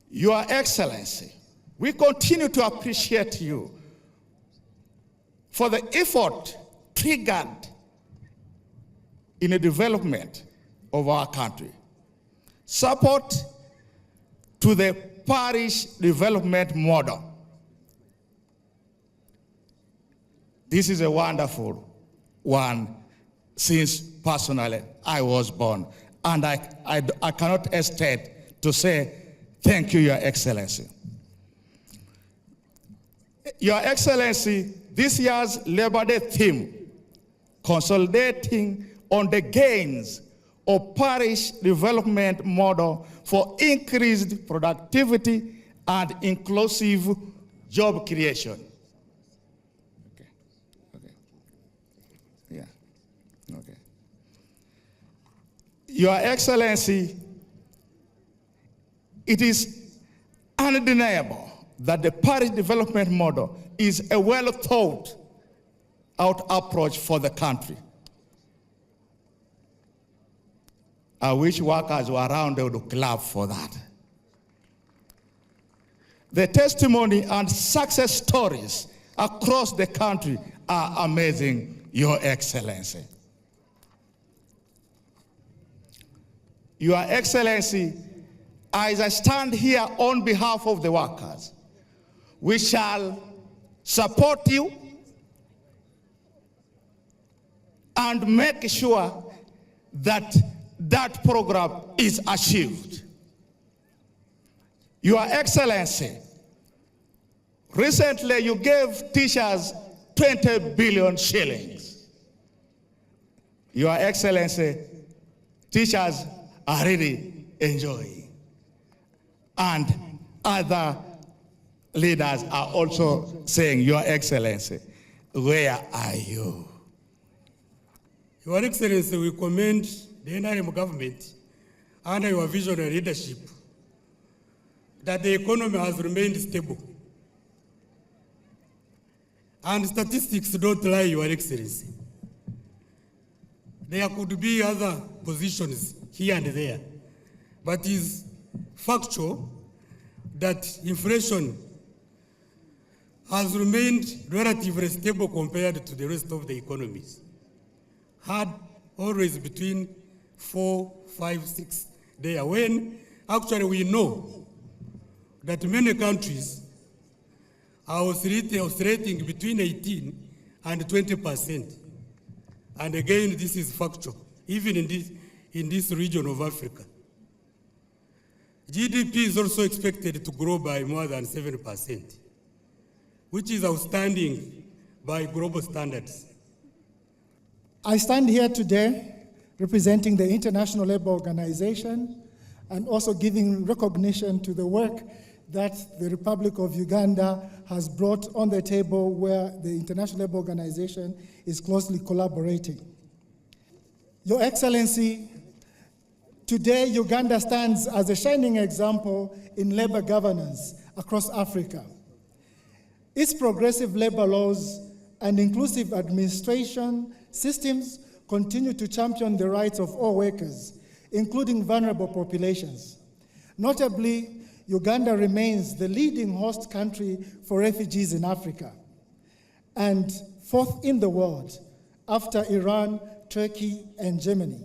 Your Excellency, we continue to appreciate you for the effort triggered in the development of our country. Support to the Parish development model. This is a wonderful one since personally I was born, and I cannot hesitate to say thank you, Your Excellency. Your Excellency, this year's Labor Day theme, Consolidating on the gains of Parish development model for increased productivity and inclusive job creation. Your Excellency, it is undeniable that the Parish development model is a well thought out approach for the country. I wish workers were around, they would clap for that. The testimony and success stories across the country are amazing, Your Excellency. Your Excellency, as I stand here on behalf of the workers, we shall support you and make sure that that program is achieved. Your Excellency, recently you gave teachers 20 billion shillings. Your Excellency, teachers are really enjoying. And other leaders are also saying, Your Excellency, where are you? Your Excellency, we commend the NRM government under your visionary leadership that the economy has remained stable. And statistics don't lie, Your Excellency. There could be other positions here and there, but it is factual that inflation has remained relatively stable compared to the rest of the economies. Had always between 4, 5, 6 there, when actually we know that many countries are oscillating between 18 and 20%. And again, this is factual, even in this region of Africa. GDP is also expected to grow by more than 7%, which is outstanding by global standards. I stand here today representing the International Labour Organization and also giving recognition to the work that the Republic of Uganda has brought on the table, where the International Labour Organization is closely collaborating. Your Excellency, today Uganda stands as a shining example in labor governance across Africa. Its progressive labor laws and inclusive administration systems continue to champion the rights of all workers, including vulnerable populations. Notably, Uganda remains the leading host country for refugees in Africa, and fourth in the world after Iran, Turkey, and Germany.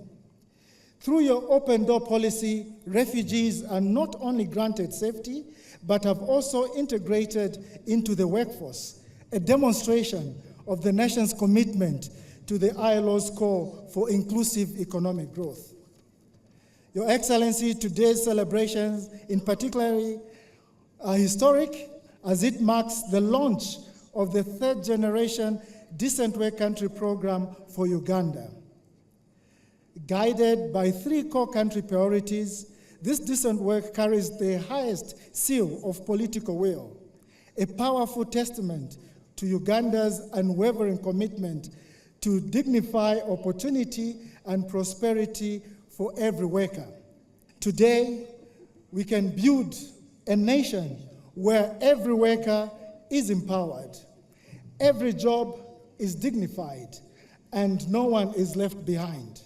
Through your open door policy, refugees are not only granted safety, but have also integrated into the workforce, a demonstration of the nation's commitment to the ILO's call for inclusive economic growth. Your Excellency, today's celebrations in particular are historic as it marks the launch of the third generation Decent Work Country program for Uganda. Guided by 3 core country priorities, this decent work carries the highest seal of political will, a powerful testament to Uganda's unwavering commitment to dignify opportunity and prosperity for every worker. Today, we can build a nation where every worker is empowered, every job is dignified, and no one is left behind.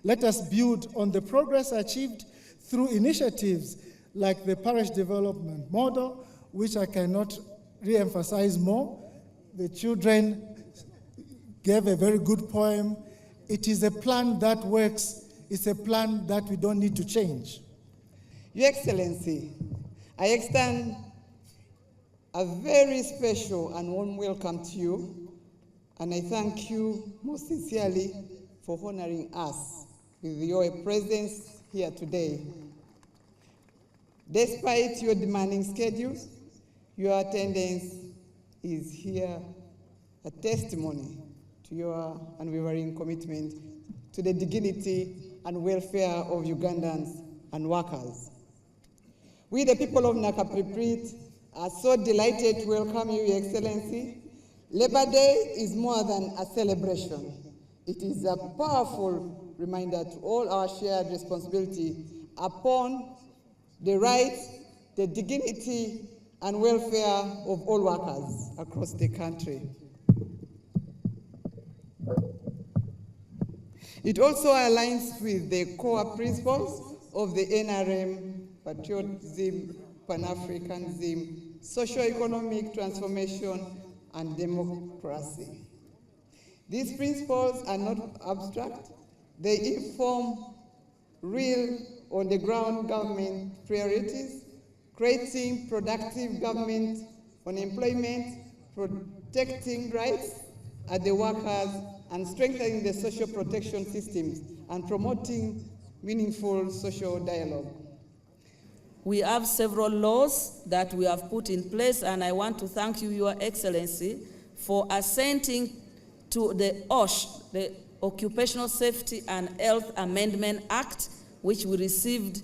Let us build on the progress achieved through initiatives like the Parish Development Model, which I cannot re-emphasize more. The children gave a very good poem. It is a plan that works. It's a plan that we don't need to change. Your Excellency, I extend a very special and warm welcome to you, and I thank you most sincerely for honoring us with your presence here today. Despite your demanding schedules, your attendance is here a testimony to your unwavering commitment to the dignity and welfare of Ugandans and workers. We, the people of Nakapiripirit, are so delighted to welcome you, Your Excellency. Labor Day is more than a celebration. It is a powerful reminder to all our shared responsibility upon the rights, the dignity, and welfare of all workers across the country. It also aligns with the core principles of the NRM, patriotism, Pan-Africanism, socio-economic transformation, and democracy. These principles are not abstract. They inform real, on-the-ground government priorities, creating productive government on employment, protecting rights at the workers, and strengthening the social protection systems, and promoting meaningful social dialogue. We have several laws that we have put in place, and I want to thank you, Your Excellency, for assenting to the OSH, the Occupational Safety and Health Amendment Act, which we received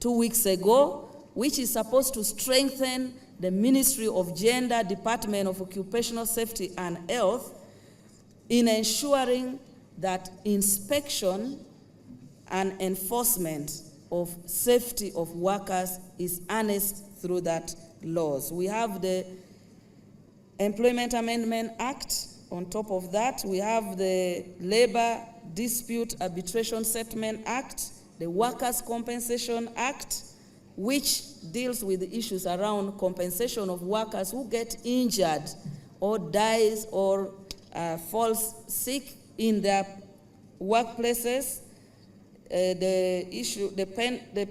2 weeks ago, which is supposed to strengthen the Ministry of Gender, Department of Occupational Safety and Health, in ensuring that inspection and enforcement of safety of workers is harnessed through that laws. We have the Employment Amendment Act. On top of that, we have the Labor Dispute Arbitration Settlement Act, the Workers' Compensation Act, which deals with the issues around compensation of workers who get injured or dies or falls sick in their workplaces. The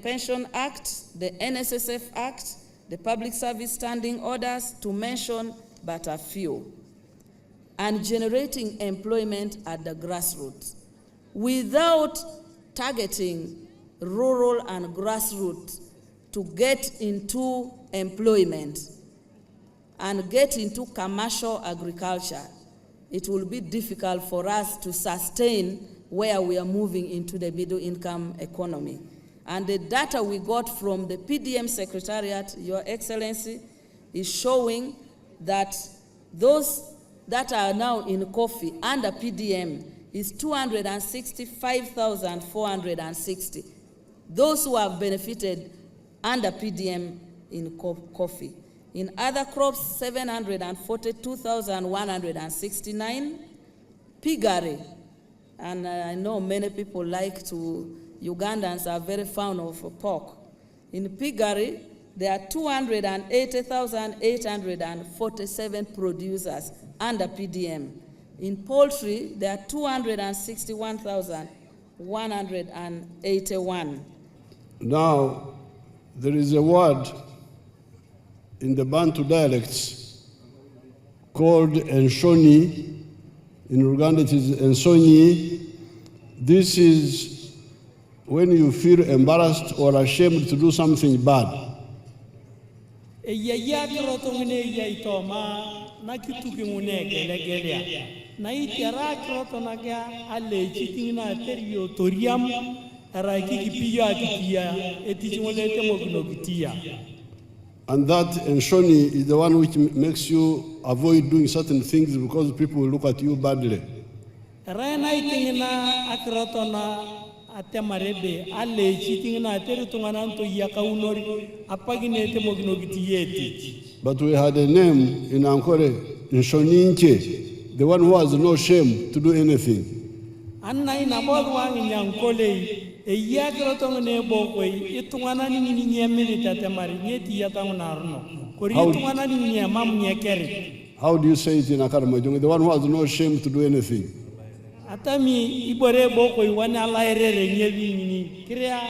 Pension Act, the NSSF Act, the Public Service Standing Orders, to mention but a few, and generating employment at the grassroots without targeting rural and grassroots to get into employment and get into commercial agriculture. It will be difficult for us to sustain where we are moving into the middle income economy. And the data we got from the PDM Secretariat, Your Excellency, is showing that those that are now in coffee under PDM is 265,460. Those who have benefited under PDM in coffee. In other crops, 742,169. Piggery, and I know many people Ugandans are very fond of pork. In piggery, there are 280,847 producers under PDM. In poultry, there are 261,181. Now, there is a word in the Bantu dialects called Enshoni. In Uganda it is Ensonyi. This is when you feel embarrassed or ashamed to do something bad. Eya krotongene ya itoma na kituki munege legelia. Na itera krotonaga ale chitingina terio toriam ara kikipiya kitia etichimolete mognogitia. And that Enshoni is the one which makes you avoid doing certain things because people will look at you badly. Rana itingina akrotona atemarebe ale chitingina teritungana to yakaunori apaginete mognogitiyeti. But we had a name in Ankole, Nshoninche, the one who has no shame to do anything. Anna ina bodwa nyankole eya krotongene bokoi itungana nini nyemini tatemari nyeti yatangunarno kori itungana nini nyamam nyekeri. How do you say it in Akaramajong? The one who has no shame to do anything. Atami ibore bokoi wana laerere nyebi nini kriya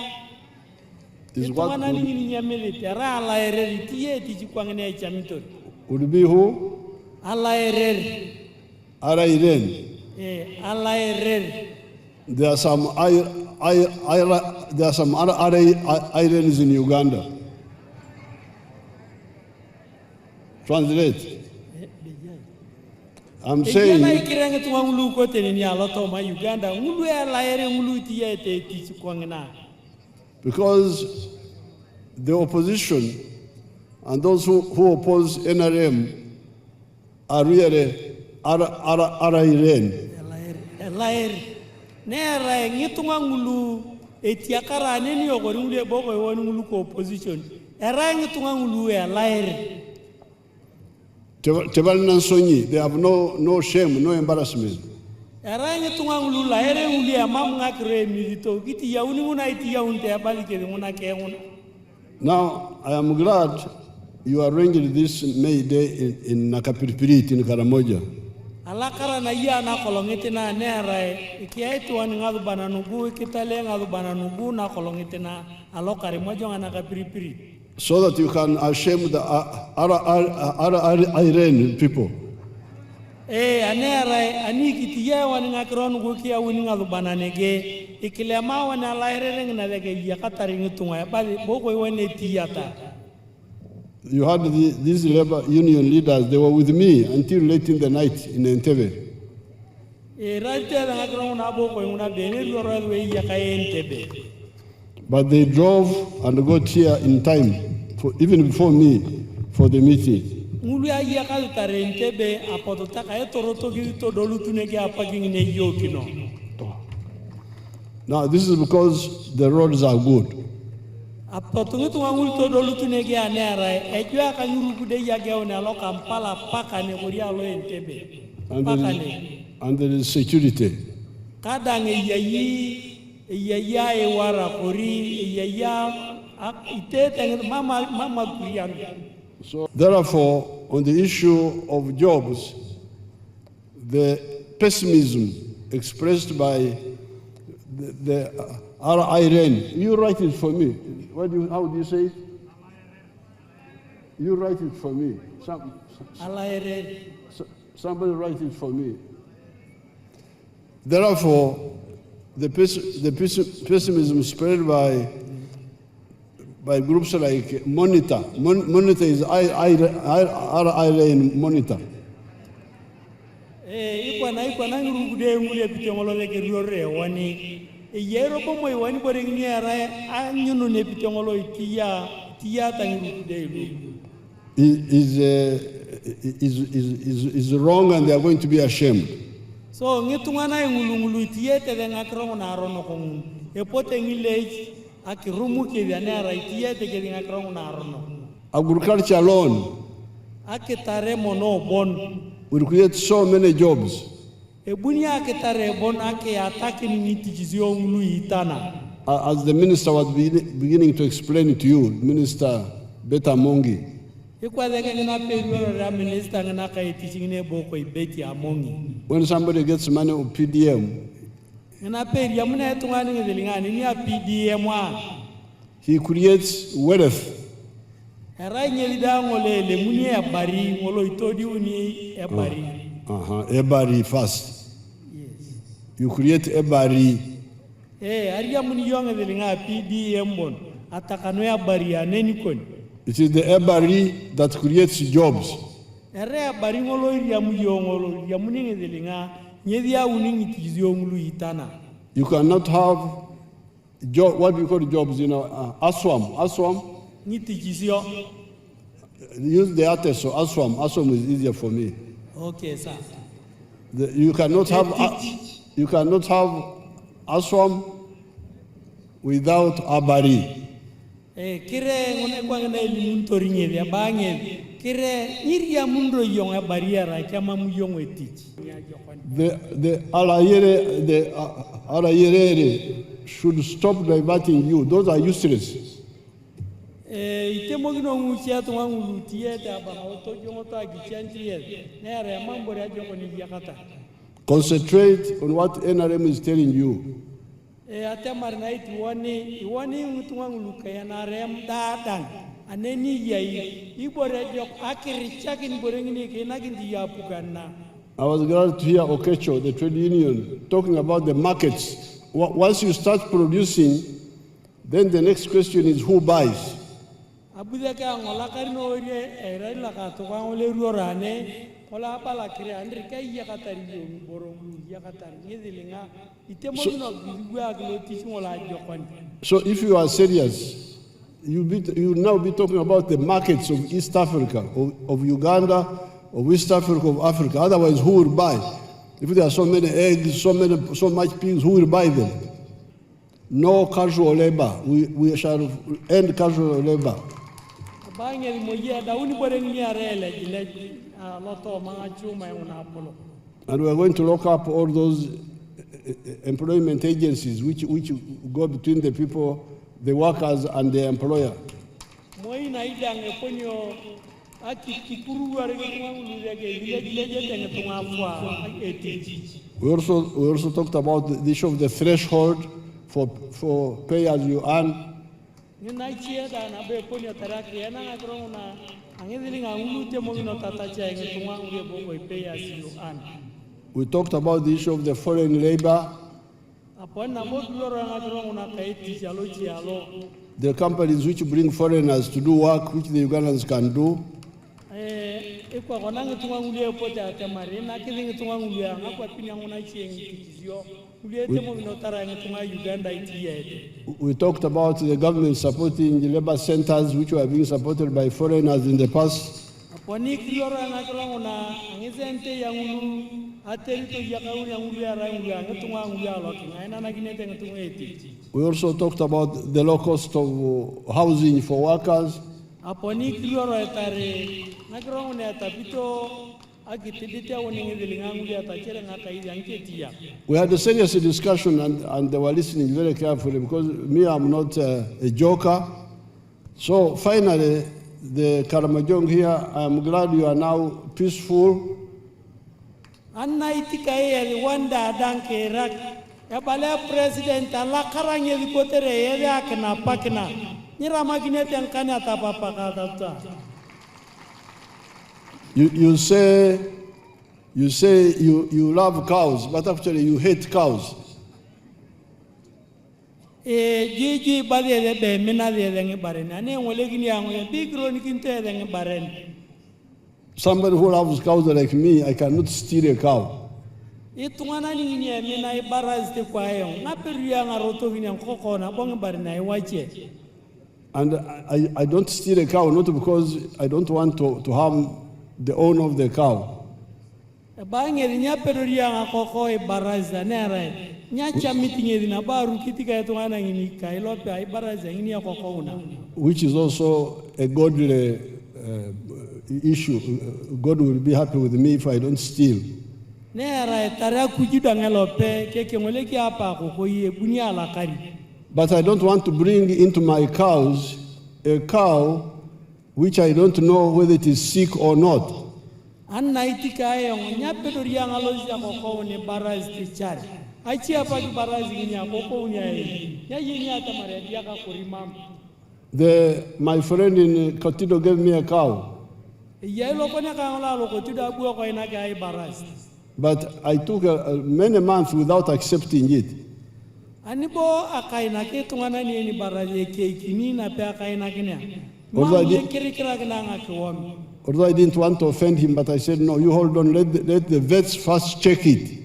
Is what itungana nini nyemini tera laerere tiyeti chikwangene chamitori. would be who? Alaerere. Arairen. Alaerere. There are some other Iranians in Uganda. Translate. I'm saying because the opposition and those who oppose NRM are really Iran. Nera ngitunga ngulu etiakara neni yogori ngule boko woni ngulu ko opposition era ngitunga ngulu ya laere Tebalina Nsonyi, they have no shame, no embarrassment. era ngitunga ngulu laere ngulu ya mam ngakre milito kiti ya uni nguna iti ya unte abali ke nguna ke nguna. Now I am glad you arranged this May Day in Nakapiripirit in Karamoja. Alakara na iya na kolongite na nera ikiaitu wani ngadu bananugu ikitale ngadu bananugu na kolongite na alokari mojo nga Nakapiripirit. So that you can shame the Iranian people. Anera anikitiye wani ngakronugu kia wini ngadu bananege ikilema wani alairere na lege yakatari ngitunga ya bali boko wani tiyata. You had these labor union leaders, they were with me until late in the night in Entebbe. But they drove and got here in time, even before me, for the meeting. Now this is because the roads are good. And there is security. So therefore, on the issue of jobs, the pessimism expressed by the Iran, you write it for me. How do you say it? You write it for me. Somebody write it for me. Therefore, the pessimism spread by groups like Monitor. Monitor is Iran Monitor. Is wrong and they are going to be ashamed. So ngitungana ngulungulu tiete de ngakro na rono kong epote ngile akirumu ke biana ra tiete ke ngakro na rono. Agriculture alone akitare mono bon will create so many jobs. As the minister was beginning to explain to you, Minister Beta Mongi, when somebody gets money of PDM, he creates wealth Era nyeli da ngole le muni ya bari ngolo itodi uni ya bari. Ebari first. Yes. You create ebari. Aria muni yonga de nga PDM bon. Atakano ya bari ya neni kon. It is the ebari that creates jobs. Era bari ngolo ya muyongolo ya muni ngedele nga nyedi ya uni ngitizio ngulu itana. You cannot have job, what we call jobs, aswam. Use the artist, so aswam is easier for me. Okay, sir. You cannot have aswam without abari. Kire ngone kwa ngene limuntori nyeli abange kire nyiria mundo yonga bariera kama muyongo etich. The alayere should stop diverting you. Those are useless. Itemogino nguchia tunga ngulutie taba auto jongoto agichantie nere mambo ya jongo ni yakata. Concentrate on what NRM is telling you. Atemar night wani tunga nguluka ya narem dadan aneni yai ibore jok akiri chakin borengini kenagindi yapugana. I was glad to hear Okecho, the trade union, talking about the markets. Once you start producing, then the next question is who buys? Abudaka ngola karino ye raila ka to ngole ruorane kola pala kire andri kai yakatari yo borongu yakatari ngedelinga itemo no biwa gloti ngola jokon. So if you are serious, you now be talking about the markets of East Africa, of Uganda, of West Africa, of Africa. Otherwise, who will buy? If there are so many eggs, so much pigs, who will buy them? No casual labor. We shall end casual labor. And we are going to lock up all those employment agencies which go between the people, the workers, and the employer. We also talked about the issue of the threshold for pay as you earn. We talked about the issue of the foreign labor. The companies which bring foreigners to do work which the Ugandans can do. We talked about the government supporting the labor centers which were being supported by foreigners in the past. We also talked about the low cost of housing for workers. We had a serious discussion and they were listening very carefully because me, I'm not a joker. So finally, the Karamajong here, I'm glad you are now peaceful. President You say you love cows, but actually you hate cows. Somebody who loves cows like me, I cannot steal a cow. And I don't steal a cow, not because I don't want to harm the owner of the cow. Which is also a godly issue. God will be happy with me if I don't steal. But I don't want to bring into my cows a cow which I don't know whether it is sick or not. My friend in Kotido gave me a cow, Ye lo kone ka ngola lo ko tuda buo ko ina ka ibaras. but I took many months without accepting it. Ani bo akaina ke tungana ni ni baraje ke kini na pe akaina kine. Although I Ma did- kiri kira kina ngakewam. Although I didn't want to offend him, but I said, no, you hold on, let the vets first check it.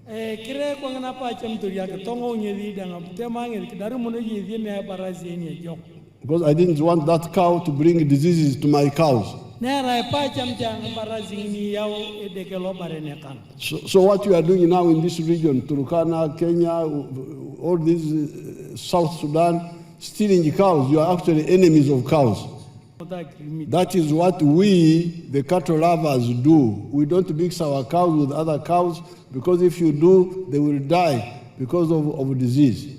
Kire ko ngana pa chem turia ke tongo nyedi danga temange ke daru mono yedi ne baraje ni jok. Because I didn't want that cow to bring diseases to my cows. Ne ra pa chem jang baraje ni yaw edeke lo bare ne kan. So what you are doing now in this region, Turkana, Kenya, all these South Sudan, stealing cows, you are actually enemies of cows. That is what we, the cattle lovers, do. We don't mix our cows with other cows, because if you do, they will die because of disease.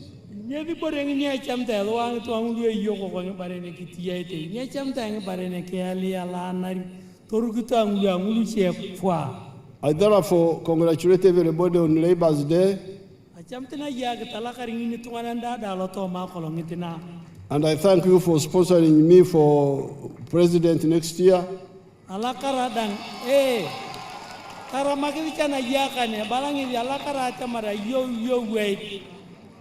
Nyedi boreng ni chem te lo ang to ang lu yo ko ko bare ne kitiye te. Ni chem te ang bare ne ke ali ala nari. Toru ku to ang lu che fwa. I therefore congratulate everybody on Labour's Day, Chem te na ya ke tala kari ni to ananda da lo to ma ko lo ngitina. and I thank you for sponsoring me for president next year. Ala kara dang kara makiri chana ya kane balangi ala kara tamara yo wait.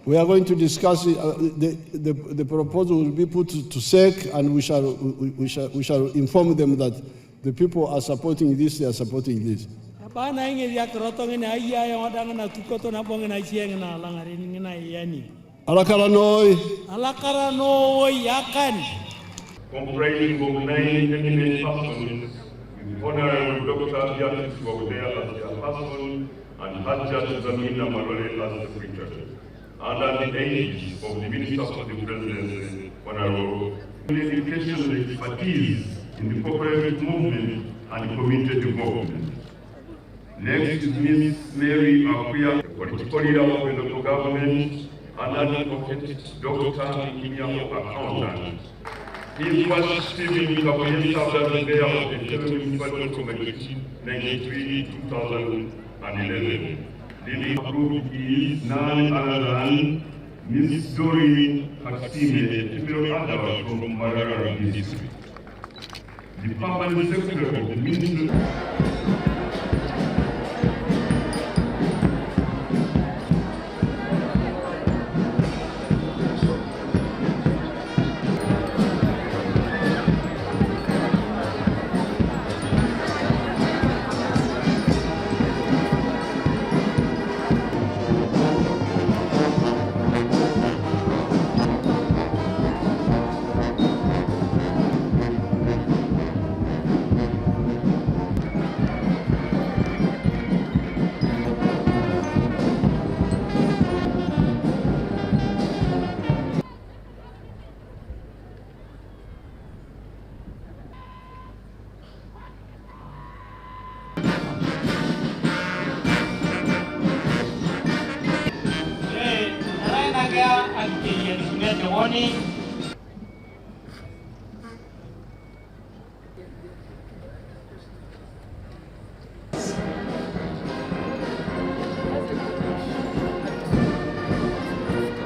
We are going to discuss it. The proposal will be put to SEC, and we shall inform them that the people are supporting this, they are supporting this. Ba na ngi ya kroto ngi na ya ya wadanga na tukoto na bonga na chieng na langari ngi na yani. Alakaranoi. Ala kara no yakan. Comprising of 9 eminent persons, with Honorable Dr. Yatis Wagdea as chairperson and Hajjat Zamina Malole as secretary, under the aegis of the Minister of the Presidency, Honorable, education expertise in the cooperative movement and community development. Next is Ms. Mary Akuya, political leader of the local government, and advocate Dr. Inyao accountant. He was Stephen Kapoyen served as mayor of the Entebbe Municipal Committee, 1993-2011. The group is none other than Ms. Doreen Haksime, female adult from Marara District. The permanent secretary of the Ministry. Narayana ga ante yen ne joni